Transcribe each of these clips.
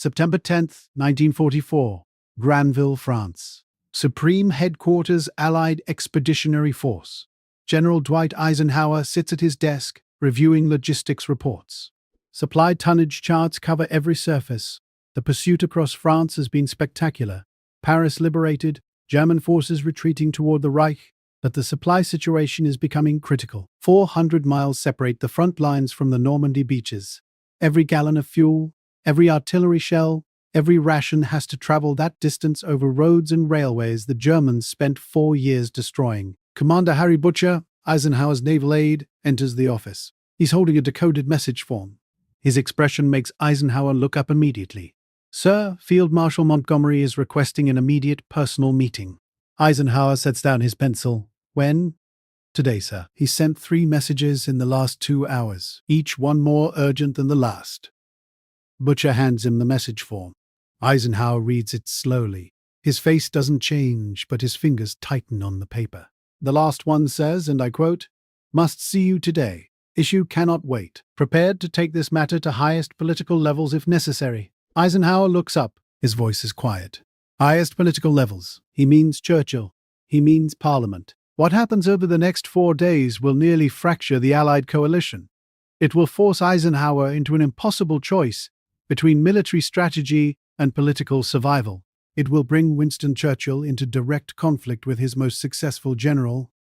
September 10, 1944, Granville, France. Supreme Headquarters Allied Expeditionary Force. General Dwight Eisenhower sits at his desk, reviewing logistics reports. Supply tonnage charts cover every surface. The pursuit across France has been spectacular. Paris liberated, German forces retreating toward the Reich, but the supply situation is becoming critical. 400 miles separate the front lines from the Normandy beaches. Every gallon of fuel, every artillery shell, every ration has to travel that distance over roads and railways the Germans spent 4 years destroying. Commander Harry Butcher, Eisenhower's naval aide, enters the office. He's holding a decoded message form. His expression makes Eisenhower look up immediately. "Sir, Field Marshal Montgomery is requesting an immediate personal meeting." Eisenhower sets down his pencil. "When?" "Today, sir. He sent 3 messages in the last 2 hours, each one more urgent than the last." Butcher hands him the message form. Eisenhower reads it slowly. His face doesn't change, but his fingers tighten on the paper. The last one says, and I quote, "Must see you today. Issue cannot wait. Prepared to take this matter to highest political levels if necessary." Eisenhower looks up. His voice is quiet. Highest political levels. He means Churchill. He means Parliament. What happens over the next 4 days will nearly fracture the Allied coalition. It will force Eisenhower into an impossible choice between military strategy and political survival. It will bring Winston Churchill into direct conflict with his most successful general,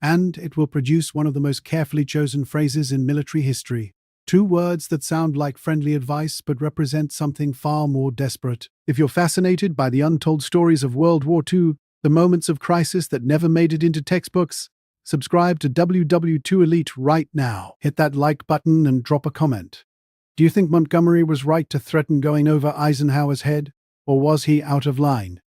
and it will produce one of the most carefully chosen phrases in military history. 2 words that sound like friendly advice but represent something far more desperate. If you're fascinated by the untold stories of World War II, the moments of crisis that never made it into textbooks, subscribe to WW2 Elite right now. Hit that like button and drop a comment. Do you think Montgomery was right to threaten going over Eisenhower's head, or was he out of line?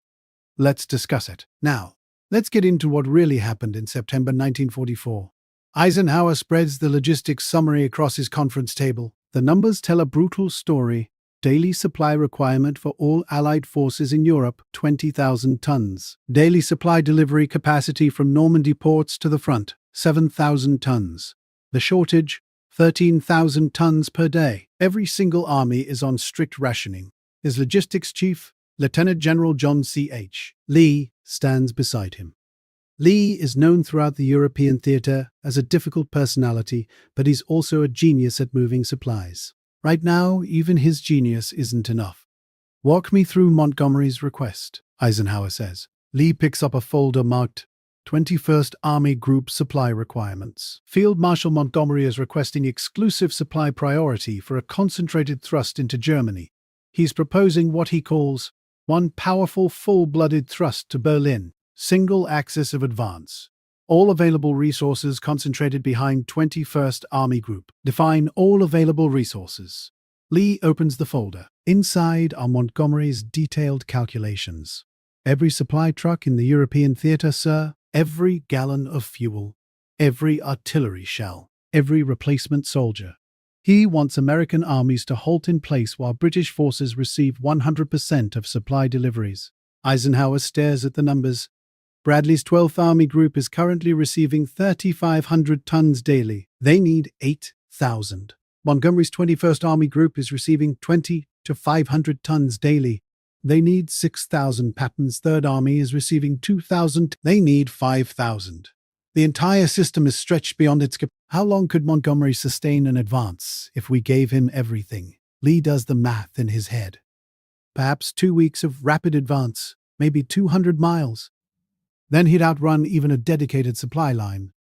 Let's discuss it. Now, let's get into what really happened in September 1944. Eisenhower spreads the logistics summary across his conference table. The numbers tell a brutal story. Daily supply requirement for all Allied forces in Europe, 20,000 tons. Daily supply delivery capacity from Normandy ports to the front, 7,000 tons. The shortage, 13,000 tons per day. Every single army is on strict rationing. His logistics chief, Lieutenant General John C.H. Lee, stands beside him. Lee is known throughout the European theater as a difficult personality, but he's also a genius at moving supplies. Right now, even his genius isn't enough. "Walk me through Montgomery's request," Eisenhower says. Lee picks up a folder marked 21st Army Group Supply Requirements. Field Marshal Montgomery is requesting exclusive supply priority for a concentrated thrust into Germany. He's proposing what he calls one powerful full-blooded thrust to Berlin, single axis of advance. All available resources concentrated behind 21st Army Group. Define all available resources. Lee opens the folder. Inside are Montgomery's detailed calculations. Every supply truck in the European theater, sir. Every gallon of fuel. Every artillery shell. Every replacement soldier. He wants American armies to halt in place while British forces receive 100% of supply deliveries. Eisenhower stares at the numbers. Bradley's 12th Army Group is currently receiving 3,500 tons daily. They need 8,000. Montgomery's 21st Army Group is receiving 20 to 500 tons daily. They need 6,000. Patton's 3rd Army is receiving 2,000. They need 5,000. The entire system is stretched beyond its capacity. How long could Montgomery sustain an advance if we gave him everything? Lee does the math in his head. Perhaps 2 weeks of rapid advance, maybe 200 miles. Then he'd outrun even a dedicated supply line.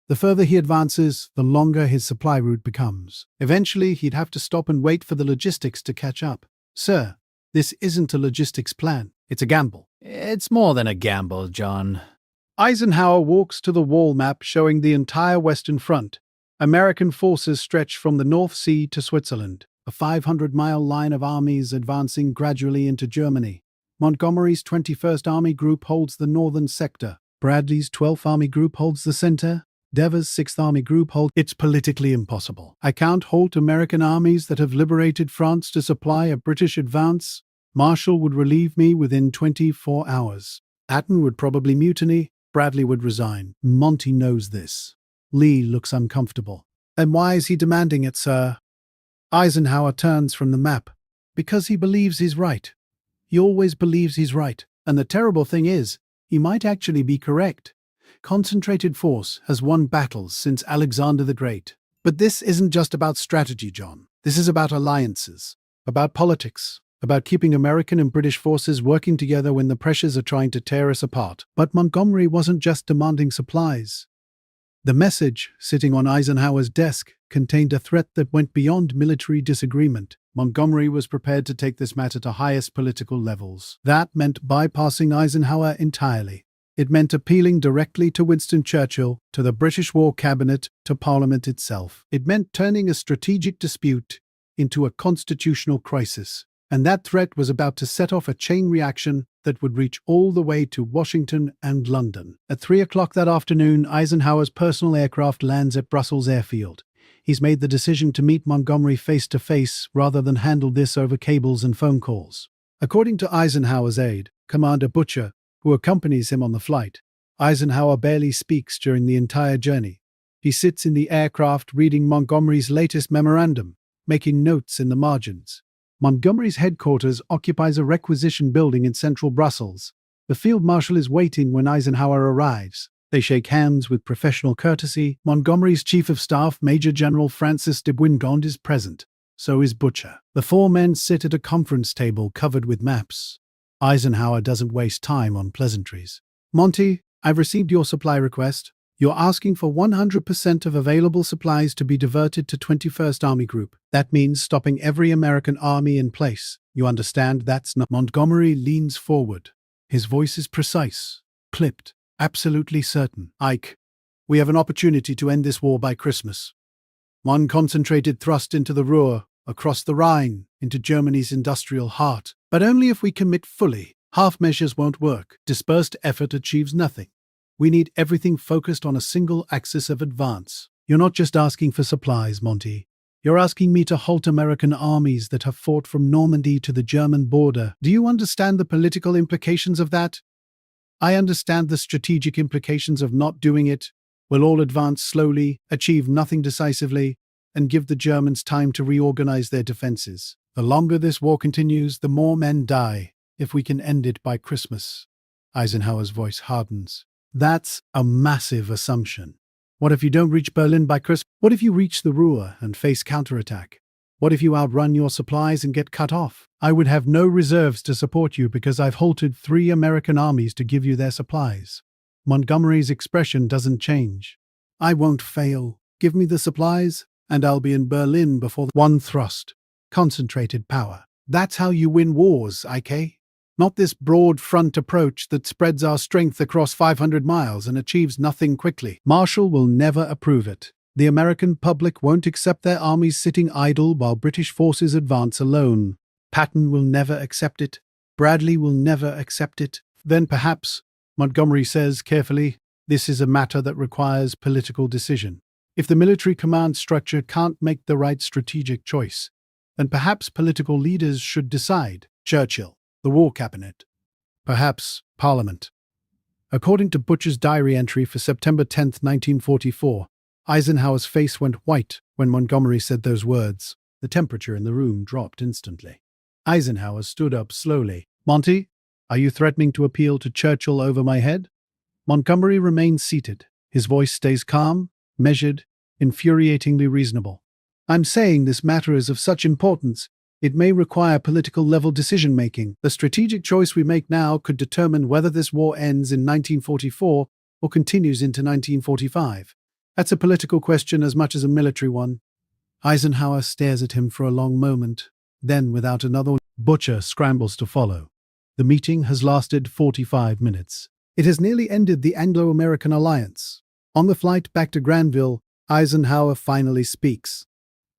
The further he advances, the longer his supply route becomes. Eventually, he'd have to stop and wait for the logistics to catch up. "Sir, this isn't a logistics plan. It's a gamble." "It's more than a gamble, John." Eisenhower walks to the wall map showing the entire Western Front. American forces stretch from the North Sea to Switzerland, a 500-mile line of armies advancing gradually into Germany. Montgomery's 21st Army Group holds the northern sector. Bradley's 12th Army Group holds the center. Devers' 6th Army Group holds... It's politically impossible. I can't halt American armies that have liberated France to supply a British advance. Marshall would relieve me within 24 hours. Patton would probably mutiny. Bradley would resign. Monty knows this. Lee looks uncomfortable. "And why is he demanding it, sir?" Eisenhower turns from the map. Because he believes he's right. He always believes he's right. And the terrible thing is, he might actually be correct. Concentrated force has won battles since Alexander the Great. But this isn't just about strategy, John. This is about alliances, about politics, about keeping American and British forces working together when the pressures are trying to tear us apart. But Montgomery wasn't just demanding supplies. The message sitting on Eisenhower's desk contained a threat that went beyond military disagreement. Montgomery was prepared to take this matter to highest political levels. That meant bypassing Eisenhower entirely. It meant appealing directly to Winston Churchill, to the British War Cabinet, to Parliament itself. It meant turning a strategic dispute into a constitutional crisis. And that threat was about to set off a chain reaction that would reach all the way to Washington and London. At 3 o'clock that afternoon, Eisenhower's personal aircraft lands at Brussels Airfield. He's made the decision to meet Montgomery face-to-face rather than handle this over cables and phone calls. According to Eisenhower's aide, Commander Butcher, who accompanies him on the flight, Eisenhower barely speaks during the entire journey. He sits in the aircraft reading Montgomery's latest memorandum, making notes in the margins. Montgomery's headquarters occupies a requisition building in central Brussels. The field marshal is waiting when Eisenhower arrives. They shake hands with professional courtesy. Montgomery's chief of staff, Major General Francis de Bourgogne, is present. So is Butcher. The four men sit at a conference table covered with maps. Eisenhower doesn't waste time on pleasantries. Monty, I've received your supply request. You're asking for 100% of available supplies to be diverted to 21st Army Group. That means stopping every American army in place. You understand that's not... Montgomery leans forward. His voice is precise, clipped, absolutely certain. Ike, we have an opportunity to end this war by Christmas. One concentrated thrust into the Ruhr, across the Rhine, into Germany's industrial heart. But only if we commit fully. Half measures won't work. Dispersed effort achieves nothing. We need everything focused on a single axis of advance. You're not just asking for supplies, Monty. You're asking me to halt American armies that have fought from Normandy to the German border. Do you understand the political implications of that? I understand the strategic implications of not doing it. We'll all advance slowly, achieve nothing decisively, and give the Germans time to reorganize their defenses. The longer this war continues, the more men die. If we can end it by Christmas. Eisenhower's voice hardens. That's a massive assumption. What if you don't reach Berlin by Christmas? What if you reach the Ruhr and face counterattack? What if you outrun your supplies and get cut off? I would have no reserves to support you because I've halted 3 American armies to give you their supplies. Montgomery's expression doesn't change. I won't fail. Give me the supplies, and I'll be in Berlin before one thrust. Concentrated power. That's how you win wars, Ike. Not this broad front approach that spreads our strength across 500 miles and achieves nothing quickly. Marshall will never approve it. The American public won't accept their armies sitting idle while British forces advance alone. Patton will never accept it. Bradley will never accept it. Then perhaps, Montgomery says carefully, this is a matter that requires political decision. If the military command structure can't make the right strategic choice, then perhaps political leaders should decide. Churchill, the War Cabinet, perhaps Parliament. According to Butcher's diary entry for September 10, 1944, Eisenhower's face went white when Montgomery said those words. The temperature in the room dropped instantly. Eisenhower stood up slowly. Monty, are you threatening to appeal to Churchill over my head? Montgomery remains seated. His voice stays calm, measured, infuriatingly reasonable. I'm saying this matter is of such importance, it may require political-level decision-making. The strategic choice we make now could determine whether this war ends in 1944 or continues into 1945. That's a political question as much as a military one. Eisenhower stares at him for a long moment. Then, without another, Butcher scrambles to follow. The meeting has lasted 45 minutes. It has nearly ended the Anglo-American alliance. On the flight back to Granville, Eisenhower finally speaks.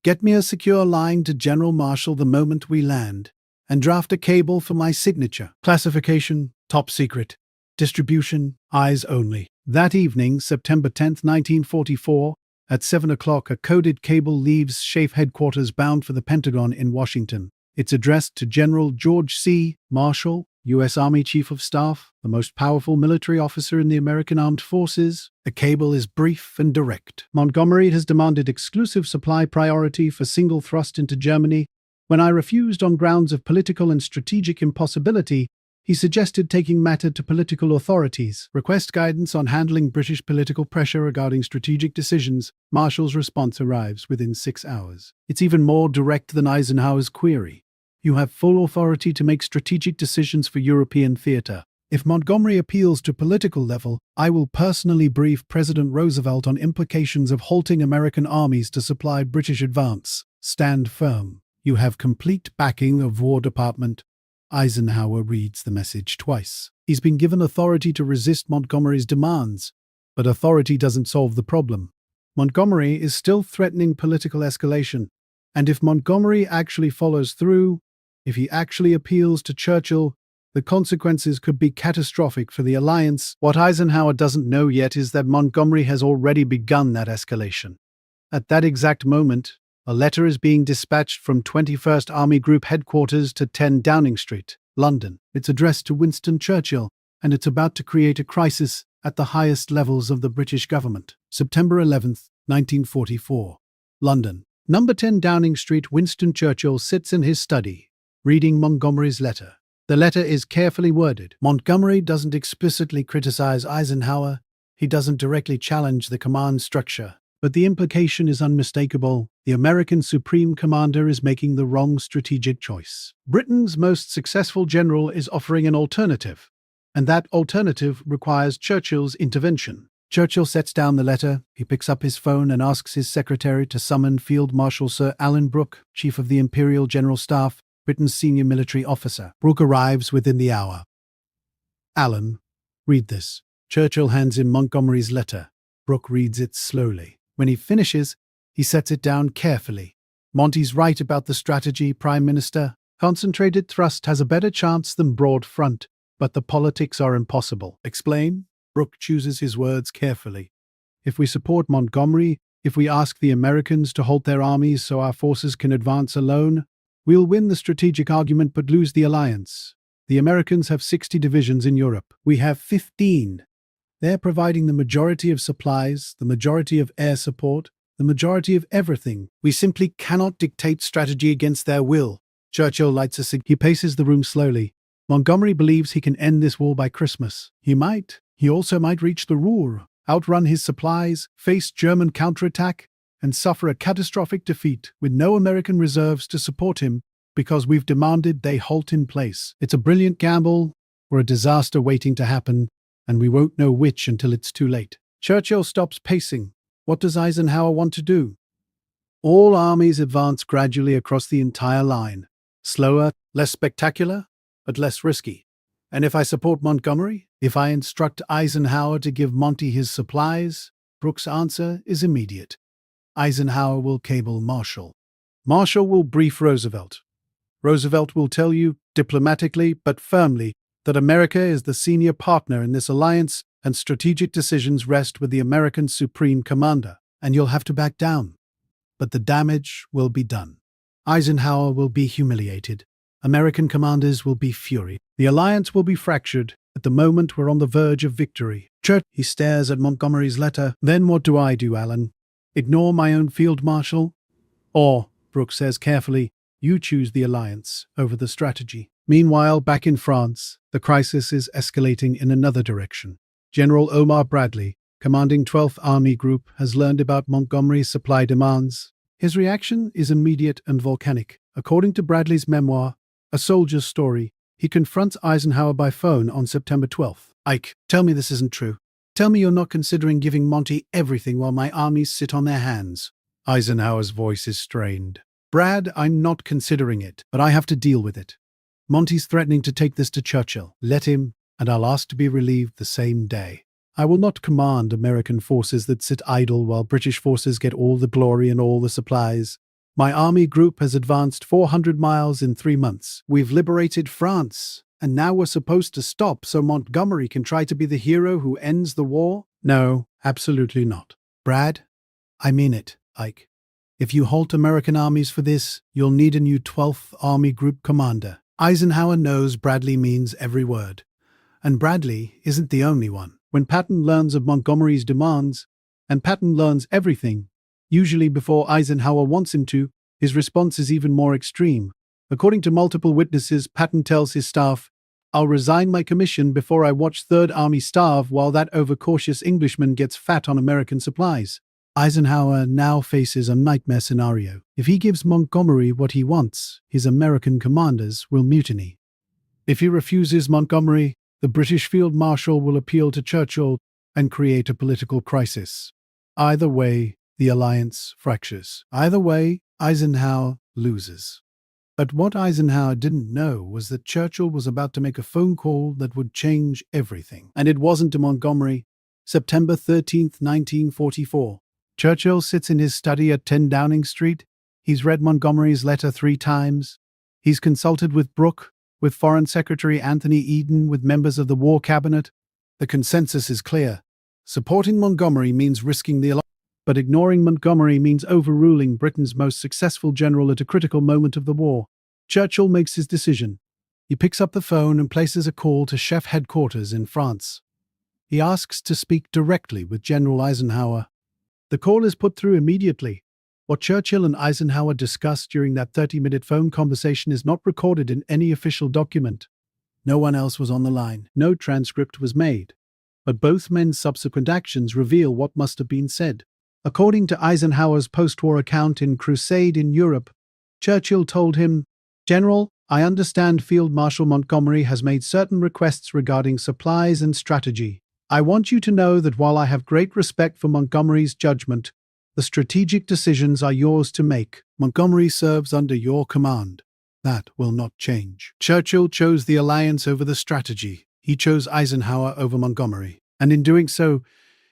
Get me a secure line to General Marshall the moment we land, and draft a cable for my signature. Classification, top secret. Distribution, eyes only. That evening, September 10, 1944, at 7 o'clock, a coded cable leaves SHAEF headquarters bound for the Pentagon in Washington. It's addressed to General George C. Marshall, U.S. Army Chief of Staff, the most powerful military officer in the American Armed Forces. The cable is brief and direct. Montgomery has demanded exclusive supply priority for single thrust into Germany When I refused on grounds of political and strategic impossibility, he suggested taking matter to political authorities. Request guidance on handling British political pressure regarding strategic decisions. Marshall's response arrives within 6 hours. It's even more direct than Eisenhower's query. You have full authority to make strategic decisions for European theatre. If Montgomery appeals to political level, I will personally brief President Roosevelt on implications of halting American armies to supply British advance. Stand firm. You have complete backing of War Department. Eisenhower reads the message twice. He's been given authority to resist Montgomery's demands, but authority doesn't solve the problem. Montgomery is still threatening political escalation, and if Montgomery actually follows through, if he actually appeals to Churchill, the consequences could be catastrophic for the alliance. What Eisenhower doesn't know yet is that Montgomery has already begun that escalation. At that exact moment, a letter is being dispatched from 21st Army Group headquarters to 10 Downing Street, London. It's addressed to Winston Churchill, and it's about to create a crisis at the highest levels of the British government. September 11th, 1944. London. Number 10 Downing Street. Winston Churchill sits in his study, reading Montgomery's letter. The letter is carefully worded. Montgomery doesn't explicitly criticize Eisenhower. He doesn't directly challenge the command structure. But the implication is unmistakable. The American Supreme Commander is making the wrong strategic choice. Britain's most successful general is offering an alternative, and that alternative requires Churchill's intervention. Churchill sets down the letter. He picks up his phone and asks his secretary to summon Field Marshal Sir Alan Brooke, Chief of the Imperial General Staff, Britain's senior military officer. Brooke arrives within the hour. Alan, read this. Churchill hands him Montgomery's letter. Brooke reads it slowly. When he finishes, he sets it down carefully. Monty's right about the strategy, Prime Minister. Concentrated thrust has a better chance than broad front, but the politics are impossible. Explain? Brooke chooses his words carefully. If we support Montgomery, if we ask the Americans to halt their armies so our forces can advance alone, we'll win the strategic argument but lose the alliance. The Americans have 60 divisions in Europe. We have 15. They're providing the majority of supplies, the majority of air support, the majority of everything. We simply cannot dictate strategy against their will. Churchill lights a cigarette. He paces the room slowly. Montgomery believes he can end this war by Christmas. He might. He also might reach the Ruhr, outrun his supplies, face German counterattack, and suffer a catastrophic defeat with no American reserves to support him because we've demanded they halt in place. It's a brilliant gamble or a disaster waiting to happen, and we won't know which until it's too late. Churchill stops pacing. What does Eisenhower want to do? All armies advance gradually across the entire line. Slower, less spectacular, but less risky. And if I support Montgomery, if I instruct Eisenhower to give Monty his supplies, Brooke's answer is immediate. Eisenhower will cable Marshall. Marshall will brief Roosevelt. Roosevelt will tell you, diplomatically but firmly, that America is the senior partner in this alliance and strategic decisions rest with the American Supreme Commander, and you'll have to back down. But the damage will be done. Eisenhower will be humiliated. American commanders will be furious. The alliance will be fractured. At the moment, we're on the verge of victory. He stares at Montgomery's letter. Then what do I do, Alan? Ignore my own field marshal? Or, Brooke says carefully, you choose the alliance over the strategy. Meanwhile, back in France, the crisis is escalating in another direction. General Omar Bradley, commanding 12th Army Group, has learned about Montgomery's supply demands. His reaction is immediate and volcanic. According to Bradley's memoir, A Soldier's Story, he confronts Eisenhower by phone on September 12th. Ike, tell me this isn't true. Tell me you're not considering giving Monty everything while my armies sit on their hands. Eisenhower's voice is strained. Brad, I'm not considering it, but I have to deal with it. Monty's threatening to take this to Churchill. Let him, and I'll ask to be relieved the same day. I will not command American forces that sit idle while British forces get all the glory and all the supplies. My army group has advanced 400 miles in 3 months. We've liberated France, and now we're supposed to stop so Montgomery can try to be the hero who ends the war? No, absolutely not. Brad, I mean it, Ike. If you halt American armies for this, you'll need a new 12th Army Group commander. Eisenhower knows Bradley means every word. And Bradley isn't the only one. When Patton learns of Montgomery's demands, and Patton learns everything, usually before Eisenhower wants him to, His response is even more extreme. According to multiple witnesses, Patton tells his staff, "I'll resign my commission before I watch Third Army starve while that overcautious Englishman gets fat on American supplies." Eisenhower now faces a nightmare scenario. If he gives Montgomery what he wants, his American commanders will mutiny. If he refuses Montgomery, the British Field Marshal will appeal to Churchill and create a political crisis. Either way, the alliance fractures. Either way, Eisenhower loses. But what Eisenhower didn't know was that Churchill was about to make a phone call that would change everything. And it wasn't to Montgomery. September 13th, 1944. Churchill sits in his study at 10 Downing Street. He's read Montgomery's letter 3 times. He's consulted with Brooke, with Foreign Secretary Anthony Eden, with members of the War Cabinet. The consensus is clear. Supporting Montgomery means risking the alliance, but ignoring Montgomery means overruling Britain's most successful general at a critical moment of the war. Churchill makes his decision. He picks up the phone and places a call to Chef Headquarters in France. He asks to speak directly with General Eisenhower. The call is put through immediately. What Churchill and Eisenhower discussed during that 30-minute phone conversation is not recorded in any official document. No one else was on the line. No transcript was made. But both men's subsequent actions reveal what must have been said. According to Eisenhower's post-war account in Crusade in Europe, Churchill told him, "General, I understand Field Marshal Montgomery has made certain requests regarding supplies and strategy. I want you to know that while I have great respect for Montgomery's judgment, the strategic decisions are yours to make. Montgomery serves under your command. That will not change." Churchill chose the alliance over the strategy. He chose Eisenhower over Montgomery. And in doing so,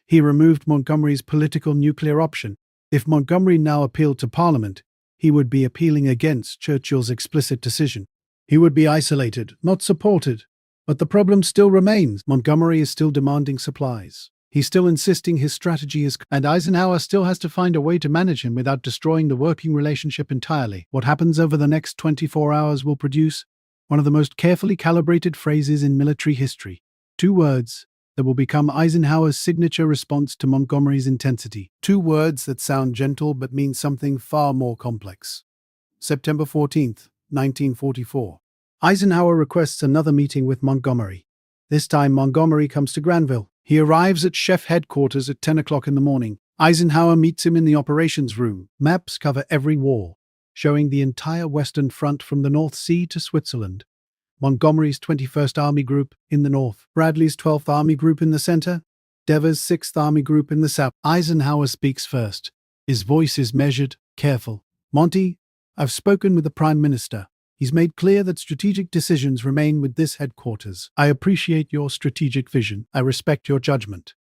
he removed Montgomery's political nuclear option. If Montgomery now appealed to Parliament, he would be appealing against Churchill's explicit decision. He would be isolated, not supported. But the problem still remains. Montgomery is still demanding supplies. He's still insisting his strategy is, and Eisenhower still has to find a way to manage him without destroying the working relationship entirely. What happens over the next 24 hours will produce one of the most carefully calibrated phrases in military history. 2 words that will become Eisenhower's signature response to Montgomery's intensity. 2 words that sound gentle but mean something far more complex. September 14th, 1944. Eisenhower requests another meeting with Montgomery. This time Montgomery comes to Granville. He arrives at Chef Headquarters at 10 o'clock in the morning. Eisenhower meets him in the operations room. Maps cover every wall, showing the entire Western Front from the North Sea to Switzerland. Montgomery's 21st Army Group in the north, Bradley's 12th Army Group in the center, Devers' 6th Army Group in the south. Eisenhower speaks first. His voice is measured, careful. "Monty, I've spoken with the Prime Minister. He's made clear that strategic decisions remain with this headquarters. I appreciate your strategic vision. I respect your judgment.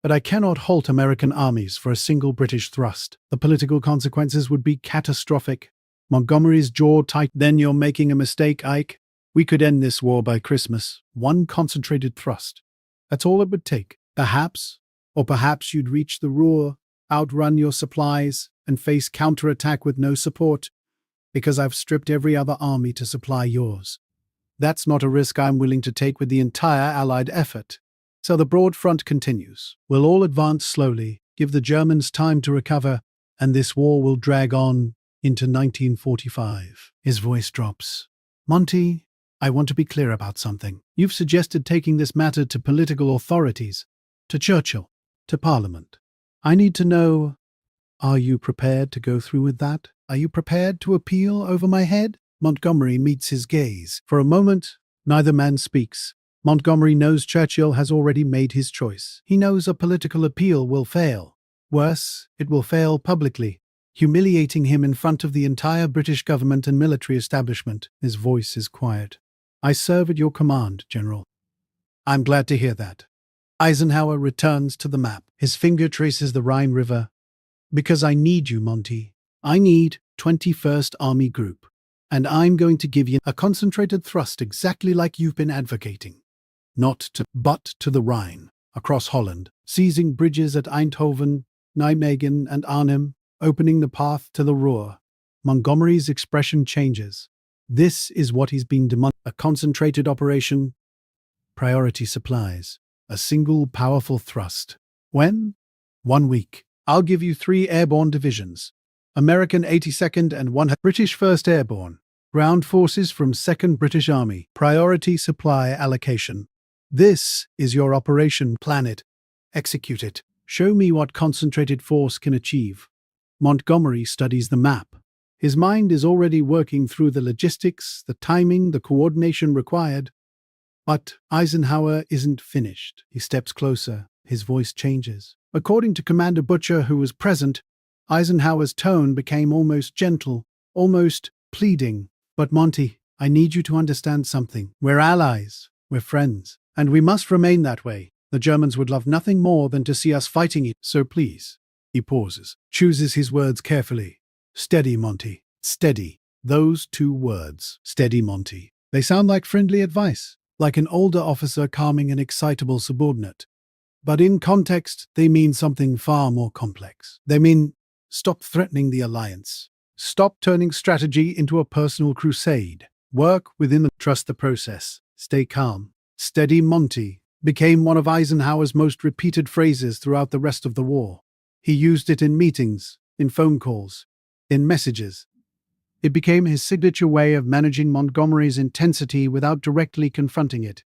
But I cannot halt American armies for a single British thrust. The political consequences would be catastrophic." Montgomery's jaw tightened. "Then you're making a mistake, Ike. We could end this war by Christmas. One concentrated thrust. That's all it would take. Perhaps you'd reach the Ruhr, outrun your supplies, and face counterattack with no support, because I've stripped every other army to supply yours. That's not a risk I'm willing to take with the entire Allied effort. So the broad front continues. We'll all advance slowly, give the Germans time to recover, and this war will drag on into 1945. His voice drops. "Monty, I want to be clear about something. You've suggested taking this matter to political authorities, to Churchill, to Parliament. I need to know, are you prepared to go through with that? Are you prepared to appeal over my head?" Montgomery meets his gaze. For a moment, neither man speaks. Montgomery knows Churchill has already made his choice. He knows a political appeal will fail. Worse, it will fail publicly, humiliating him in front of the entire British government and military establishment. His voice is quiet. "I serve at your command, General." "I'm glad to hear that." Eisenhower returns to the map. His finger traces the Rhine River. "Because I need you, Monty. I need 21st Army Group. And I'm going to give you a concentrated thrust exactly like you've been advocating. But to the Rhine, across Holland, seizing bridges at Eindhoven, Nijmegen and Arnhem, opening the path to the Ruhr." Montgomery's expression changes. This is what he's been demanding. A concentrated operation, priority supplies, a single powerful thrust. When? 1 week. I'll give you 3 airborne divisions. American 82nd and 100th British 1st Airborne. Ground forces from 2nd British Army. Priority supply allocation. This is your operation. Plan it. Execute it. Show me what concentrated force can achieve. Montgomery studies the map. His mind is already working through the logistics, the timing, the coordination required. But Eisenhower isn't finished. He steps closer. His voice changes. According to Commander Butcher, who was present, Eisenhower's tone became almost gentle, almost pleading. But Monty, I need you to understand something. We're allies. We're friends. And we must remain that way. The Germans would love nothing more than to see us fighting it. So please. He pauses, chooses his words carefully. Steady, Monty. Steady. Those two words. Steady, Monty. They sound like friendly advice, like an older officer calming an excitable subordinate. But in context, they mean something far more complex. They mean, stop threatening the alliance. Stop turning strategy into a personal crusade. Work within the trust the process. Stay calm. Steady, Monty became one of Eisenhower's most repeated phrases throughout the rest of the war. He used it in meetings, in phone calls, in messages. It became his signature way of managing Montgomery's intensity without directly confronting it.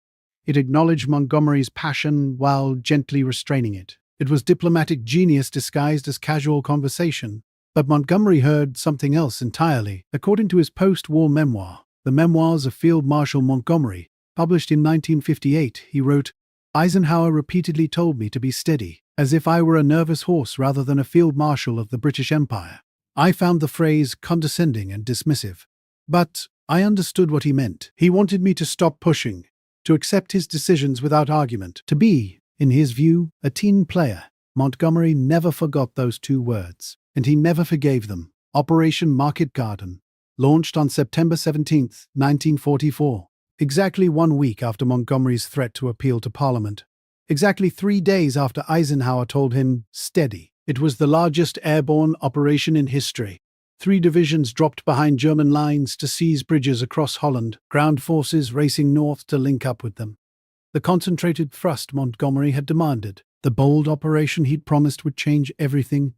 It acknowledged Montgomery's passion while gently restraining it. It was diplomatic genius disguised as casual conversation. But Montgomery heard something else entirely. According to his post-war memoir, The Memoirs of Field Marshal Montgomery, published in 1958, he wrote, Eisenhower repeatedly told me to be steady, as if I were a nervous horse rather than a field marshal of the British Empire. I found the phrase condescending and dismissive. But I understood what he meant. He wanted me to stop pushing, to accept his decisions without argument, to be, in his view, a team player. Montgomery never forgot those two words, and he never forgave them. Operation Market Garden, launched on September 17, 1944, exactly 1 week after Montgomery's threat to appeal to Parliament. Exactly 3 days after Eisenhower told him, steady. It was the largest airborne operation in history. 3 divisions dropped behind German lines to seize bridges across Holland, ground forces racing north to link up with them. The concentrated thrust Montgomery had demanded, the bold operation he'd promised would change everything.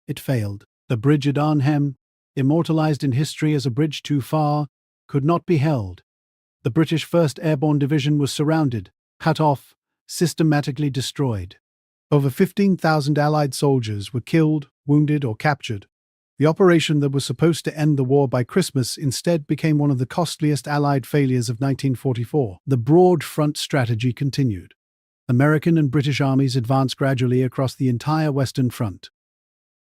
It failed. The bridge at Arnhem, immortalized in history as a bridge too far, could not be held. The British 1st Airborne Division was surrounded, cut off, systematically destroyed. Over 15,000 Allied soldiers were killed, wounded, or captured. The operation that was supposed to end the war by Christmas instead became one of the costliest Allied failures of 1944. The broad front strategy continued. American and British armies advanced gradually across the entire Western Front.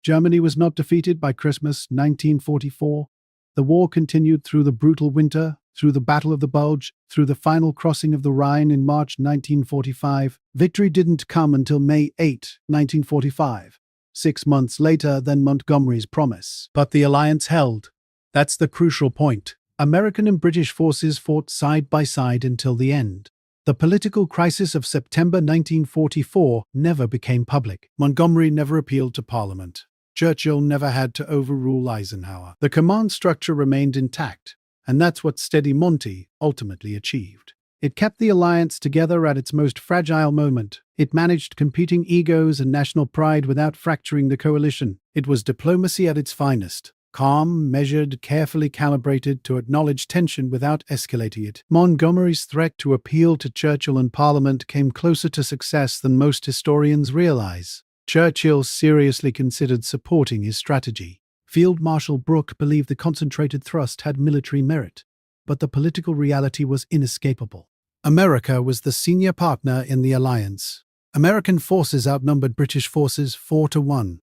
Germany was not defeated by Christmas 1944. The war continued through the brutal winter, through the Battle of the Bulge, through the final crossing of the Rhine in March 1945. Victory didn't come until May 8, 1945, 6 months later than Montgomery's promise. But the alliance held. That's the crucial point. American and British forces fought side by side until the end. The political crisis of September 1944 never became public. Montgomery never appealed to Parliament. Churchill never had to overrule Eisenhower. The command structure remained intact, and that's what Steady Monty ultimately achieved. It kept the alliance together at its most fragile moment. It managed competing egos and national pride without fracturing the coalition. It was diplomacy at its finest. Calm, measured, carefully calibrated to acknowledge tension without escalating it. Montgomery's threat to appeal to Churchill and Parliament came closer to success than most historians realize. Churchill seriously considered supporting his strategy. Field Marshal Brooke believed the concentrated thrust had military merit, but the political reality was inescapable. America was the senior partner in the alliance. American forces outnumbered British forces 4-1.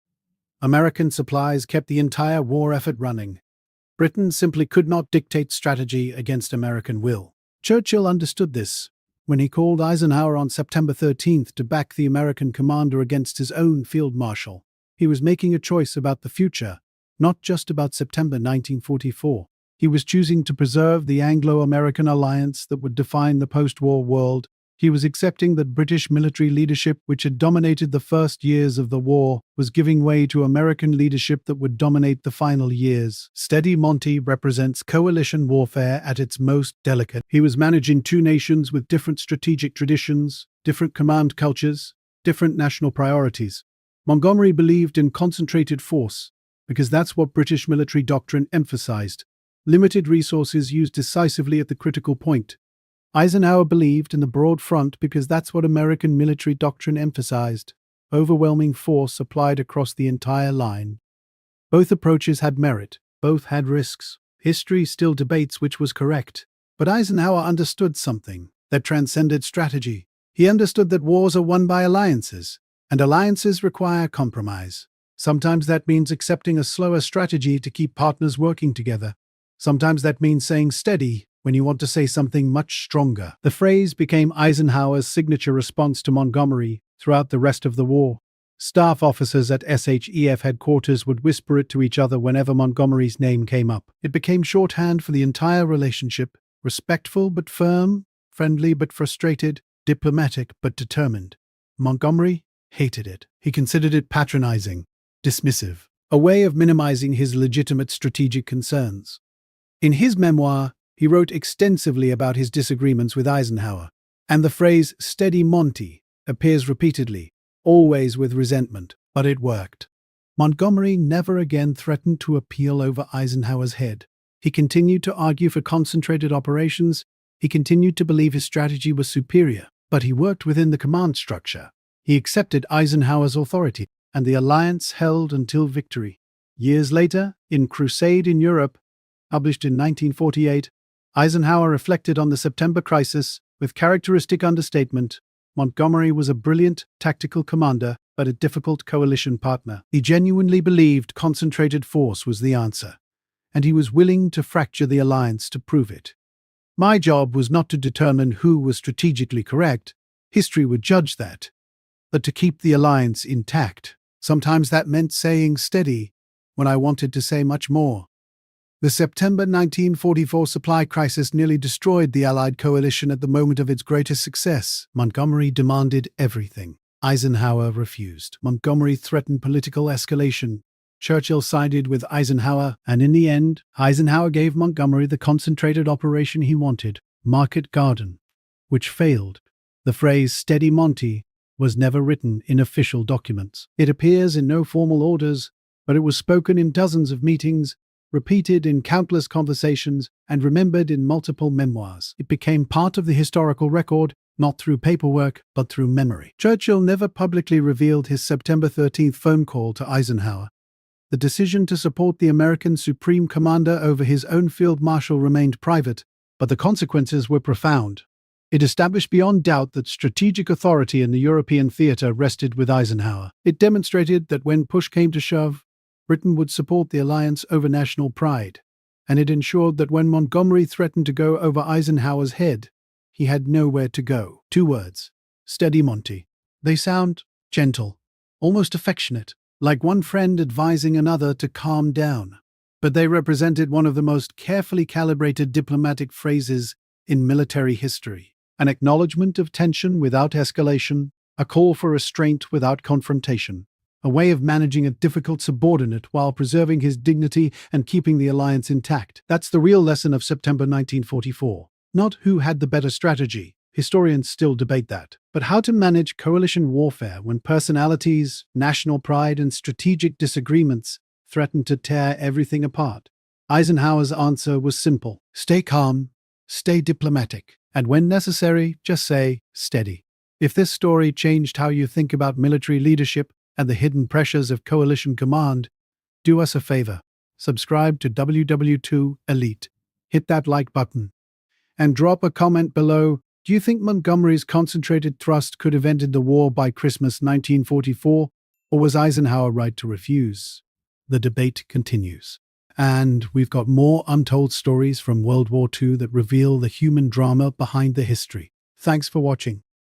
American supplies kept the entire war effort running. Britain simply could not dictate strategy against American will. Churchill understood this when he called Eisenhower on September 13th to back the American commander against his own field marshal. He was making a choice about the future, not just about September 1944. He was choosing to preserve the Anglo-American alliance that would define the post-war world. He was accepting that British military leadership, which had dominated the first years of the war, was giving way to American leadership that would dominate the final years. Steady Monty represents coalition warfare at its most delicate. He was managing 2 nations with different strategic traditions, different command cultures, different national priorities. Montgomery believed in concentrated force, because that's what British military doctrine emphasized. Limited resources used decisively at the critical point. Eisenhower believed in the broad front because that's what American military doctrine emphasized. Overwhelming force applied across the entire line. Both approaches had merit, both had risks. History still debates which was correct. But Eisenhower understood something that transcended strategy. He understood that wars are won by alliances, and alliances require compromise. Sometimes that means accepting a slower strategy to keep partners working together. Sometimes that means saying steady when you want to say something much stronger. The phrase became Eisenhower's signature response to Montgomery throughout the rest of the war. Staff officers at SHEF headquarters would whisper it to each other whenever Montgomery's name came up. It became shorthand for the entire relationship, respectful but firm, friendly but frustrated, diplomatic but determined. Montgomery hated it. He considered it patronizing, dismissive, a way of minimizing his legitimate strategic concerns. In his memoir, he wrote extensively about his disagreements with Eisenhower, and the phrase "steady Monty" appears repeatedly, always with resentment, but it worked. Montgomery never again threatened to appeal over Eisenhower's head. He continued to argue for concentrated operations. He continued to believe his strategy was superior, but he worked within the command structure. He accepted Eisenhower's authority, and the alliance held until victory. Years later, in Crusade in Europe, published in 1948, Eisenhower reflected on the September crisis with characteristic understatement. Montgomery was a brilliant tactical commander, but a difficult coalition partner. He genuinely believed concentrated force was the answer, and he was willing to fracture the alliance to prove it. My job was not to determine who was strategically correct. History would judge that, but to keep the alliance intact. Sometimes that meant saying steady when I wanted to say much more. The September 1944 supply crisis nearly destroyed the Allied coalition at the moment of its greatest success. Montgomery demanded everything. Eisenhower refused. Montgomery threatened political escalation. Churchill sided with Eisenhower, and in the end, Eisenhower gave Montgomery the concentrated operation he wanted, Market Garden, which failed. The phrase "steady Monty" was never written in official documents. It appears in no formal orders, but it was spoken in dozens of meetings, repeated in countless conversations, and remembered in multiple memoirs. It became part of the historical record, not through paperwork, but through memory. Churchill never publicly revealed his September 13th phone call to Eisenhower. The decision to support the American Supreme Commander over his own field marshal remained private, but the consequences were profound. It established beyond doubt that strategic authority in the European theater rested with Eisenhower. It demonstrated that when push came to shove, Britain would support the alliance over national pride, and it ensured that when Montgomery threatened to go over Eisenhower's head, he had nowhere to go. 2 words: steady Monty. They sound gentle, almost affectionate, like one friend advising another to calm down. But they represented one of the most carefully calibrated diplomatic phrases in military history. An acknowledgement of tension without escalation, a call for restraint without confrontation. A way of managing a difficult subordinate while preserving his dignity and keeping the alliance intact. That's the real lesson of September 1944. Not who had the better strategy. Historians still debate that. But how to manage coalition warfare when personalities, national pride, and strategic disagreements threaten to tear everything apart. Eisenhower's answer was simple: stay calm, stay diplomatic, and when necessary, just say steady. If this story changed how you think about military leadership and the hidden pressures of coalition command, do us a favor. Subscribe to WW2 Elite. Hit that like button. And drop a comment below. Do you think Montgomery's concentrated thrust could have ended the war by Christmas 1944, or was Eisenhower right to refuse? The debate continues. And we've got more untold stories from World War II that reveal the human drama behind the history. Thanks for watching.